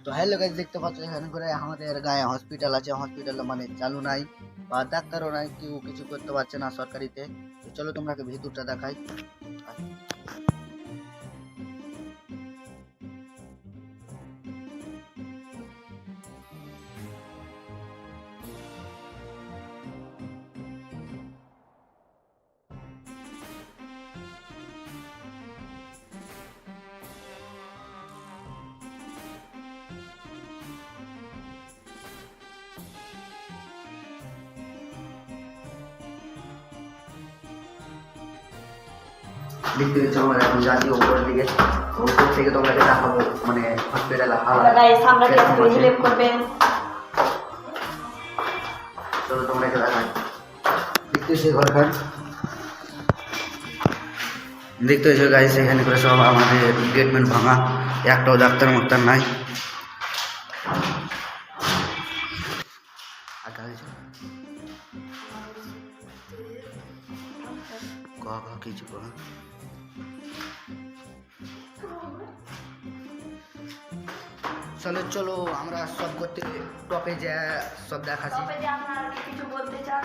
তো hello guys, দেখতে পাচ্ছ এখানে করে আমাদের গায়ে হসপিটাল আছে, হসপিটাল মানে চালু নাই বা ডাক্তারও নাই, কেউ কিছু করতে পারছে না সরকারিতে। তো চলো তোমাকে ভিতরটা দেখাই। দেখতে পাচ্ছ আমরা এখন যাচ্ছি উপরের দিকে। উপর থেকে তোমাকে দেখাবো মানে হসপিটাল আমরা একটু হেল্প করবেন। চলো তোমাকে দেখাই। দেখতে পাচ্ছি ঘরঘর, দেখতে পাচ্ছ গাইস এখানে করে সব আমাদের ট্রিটমেন্ট ভাঙা, একটাও ডাক্তার মাক্তার নাই। কিছু চলো চলো আমরা সব করতে টপে যা সব দেখাচ্ছি। কিছু বলতে চান?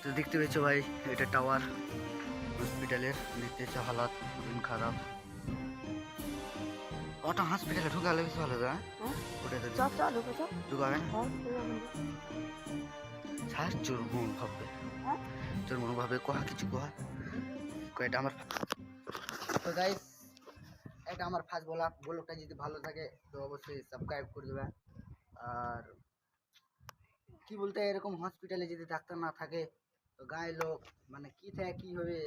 তো দেখতে পেয়েছো ভাই, এটা টাওয়ার হসপিটালের। দেখতে পেয়েছো হালাত দিন খারাপ। ওটা হসপিটালে ঢুকালে বেশি ভালো যায়। ওটাতে ঢুকাবেন ছাড়, চোর মন ভাববে, চোর মন ভাবে কোহা কিছু কোহা। এটা আমার তো গাইস, এটা আমার ফার্স্ট ব্লগটা যদি ভালো থাকে তো অবশ্যই সাবস্ক্রাইব করে দেবে। আর কি বলতে, এরকম হসপিটালে যদি ডাক্তার না থাকে তো গায়ে লোক মানে কি থাকে কি হবে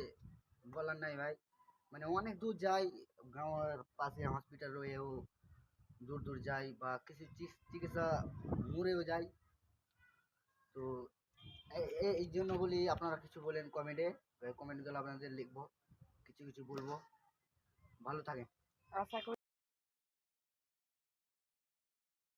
বলার নাই ভাই। মানে অনেক দূর যাই, গাঁয়ের পাশে হসপিটাল রয়েও দূর দূর যাই, বা কিছু চিকিৎসা মরেও যাই। তো এই জন্য বলি, আপনারা কিছু বলেন কমেন্টে, কমেন্টগুলো আপনাদের লিখবো, কিছু কিছু বলবো। ভালো থাকে।